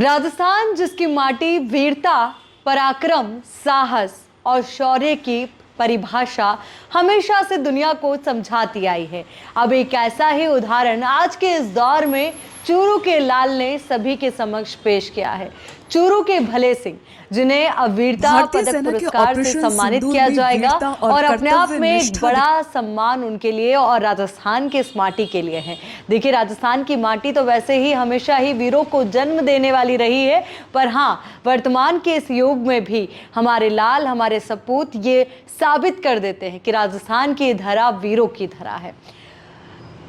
राजस्थान जिसकी माटी वीरता, पराक्रम, साहस और शौर्य की परिभाषा हमेशा से दुनिया को समझाती आई है। अब एक ऐसा ही उदाहरण आज के इस दौर में चूरू के लाल ने सभी के समक्ष पेश किया है। चूरू के भले सिंह, जिन्हें अब वीरता भारतीय पदक सेना के पुरस्कार से ऑपरेशन सम्मानित सिंदूर किया में जाएगा वीरता और अपने आप कर्तव्य में एक निष्ठा बड़ा सम्मान उनके लिए और राजस्थान के इस माटी के लिए है। देखिए, राजस्थान की माटी तो वैसे ही हमेशा ही वीरों को जन्म देने वाली रही है, पर हाँ, वर्तमान के इस युग में भी हमारे लाल, हमारे सपूत ये साबित कर देते हैं कि राजस्थान की धरा वीरों की धरा है।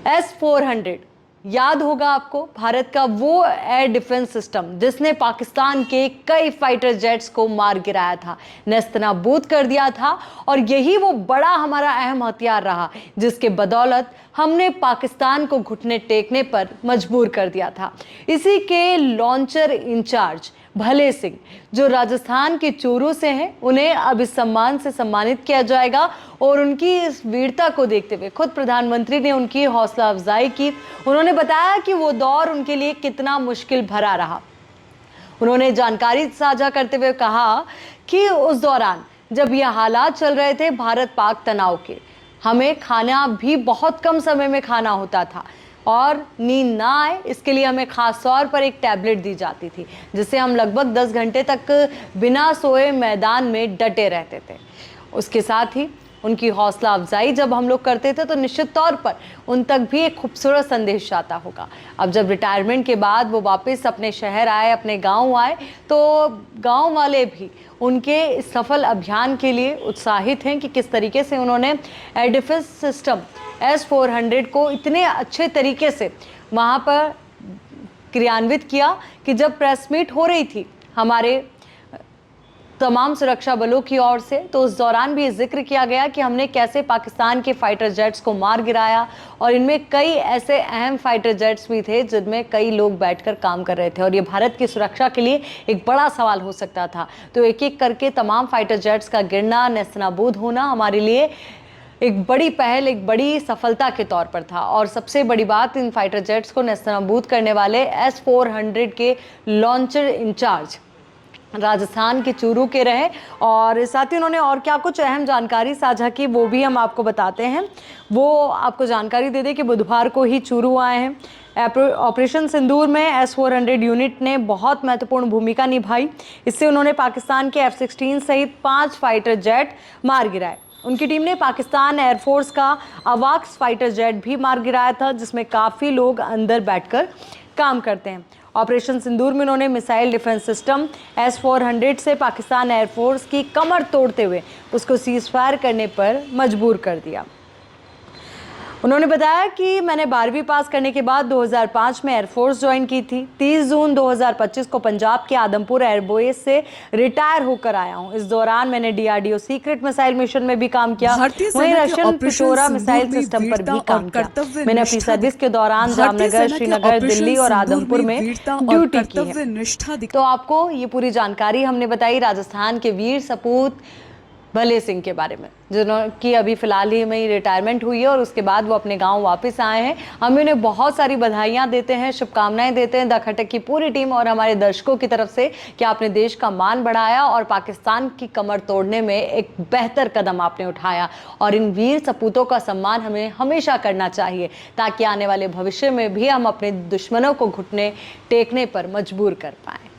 S-400 याद होगा आपको, भारत का वो एयर डिफेंस सिस्टम जिसने पाकिस्तान के कई फाइटर जेट्स को मार गिराया था, नेस्तनाबूद कर दिया था। और यही वो बड़ा हमारा अहम हथियार रहा जिसके बदौलत हमने पाकिस्तान को घुटने टेकने पर मजबूर कर दिया था। इसी के लॉन्चर इंचार्ज भले सिंह, जो राजस्थान के चूरू से हैं, उन्हें अब इस सम्मान से सम्मानित किया जाएगा। और उनकी इस वीरता को देखते हुए खुद प्रधानमंत्री ने उनकी हौसला अफजाई की। उन्होंने बताया कि वो दौर उनके लिए कितना मुश्किल भरा रहा। उन्होंने जानकारी साझा करते हुए कहा कि उस दौरान जब ये हालात चल रहे थे भारत पाक तनाव के, हमें खाना भी बहुत कम समय में खाना होता था और नींद ना आए इसके लिए हमें खास तौर पर एक टैबलेट दी जाती थी, जिससे हम लगभग 10 घंटे तक बिना सोए मैदान में डटे रहते थे। उसके साथ ही उनकी हौसला अफजाई जब हम लोग करते थे तो निश्चित तौर पर उन तक भी एक खूबसूरत संदेश जाता होगा। अब जब रिटायरमेंट के बाद वो वापस अपने शहर आए, अपने गांव आए, तो गांव वाले भी उनके इस सफल अभियान के लिए उत्साहित हैं कि किस तरीके से उन्होंने एयर डिफेंस सिस्टम S-400 को इतने अच्छे तरीके से वहाँ पर क्रियान्वित किया कि जब प्रेस मीट हो रही थी हमारे तमाम सुरक्षा बलों की ओर से, तो उस दौरान भी जिक्र किया गया कि हमने कैसे पाकिस्तान के फाइटर जेट्स को मार गिराया। और इनमें कई ऐसे अहम फाइटर जेट्स भी थे जिनमें कई लोग बैठकर काम कर रहे थे और ये भारत की सुरक्षा के लिए एक बड़ा सवाल हो सकता था। तो एक एक करके तमाम फाइटर जेट्स का गिरना, नेस्तनाबूद होना हमारे लिए एक बड़ी पहल, एक बड़ी सफलता के तौर पर था। और सबसे बड़ी बात, इन फाइटर जेट्स को नेस्तनाबूद करने वाले S-400 के लॉन्चर इंचार्ज राजस्थान के चूरू के रहे। और साथ ही उन्होंने और क्या कुछ अहम जानकारी साझा की वो भी हम आपको बताते हैं। वो आपको जानकारी दे दें कि बुधवार को ही चूरू आए हैं। ऑपरेशन सिंदूर में S-400 यूनिट ने बहुत महत्वपूर्ण भूमिका निभाई। इससे उन्होंने पाकिस्तान के F-16 सहित 5 फाइटर जेट मार गिराए। उनकी टीम ने पाकिस्तान एयरफोर्स का अवाक्स फाइटर जेट भी मार गिराया था, जिसमें काफ़ी लोग अंदर बैठकर काम करते हैं। ऑपरेशन सिंदूर में उन्होंने मिसाइल डिफेंस सिस्टम S-400 से पाकिस्तान एयरफोर्स की कमर तोड़ते हुए उसको सीज फायर करने पर मजबूर कर दिया। उन्होंने बताया कि मैंने 12वीं पास करने के बाद 2005 में एयरफोर्स ज्वाइन की थी। 30 जून 2025 को पंजाब के आदमपुर एयरबेस से रिटायर होकर आया हूं। इस दौरान मैंने DRDO सीक्रेट मिसाइल मिशन में भी काम किया, वहीं रशियन पिटोरा मिसाइल सिस्टम पर भी काम किया। मैंने अपनी सर्विस के दौरान जामनगर, श्रीनगर, दिल्ली और आदमपुर में ड्यूटी की है। तो आपको ये पूरी जानकारी हमने बताई राजस्थान के वीर सपूत भले सिंह के बारे में, जिनकी अभी फिलहाल ही में रिटायरमेंट हुई है और उसके बाद वो अपने गांव वापस आए हैं। हम उन्हें बहुत सारी बधाइयां देते हैं, शुभकामनाएं देते हैं द खटक की पूरी टीम और हमारे दर्शकों की तरफ से कि आपने देश का मान बढ़ाया और पाकिस्तान की कमर तोड़ने में एक बेहतर कदम आपने उठाया। और इन वीर सपूतों का सम्मान हमें हमेशा करना चाहिए ताकि आने वाले भविष्य में भी हम अपने दुश्मनों को घुटने टेकने पर मजबूर कर पाएं।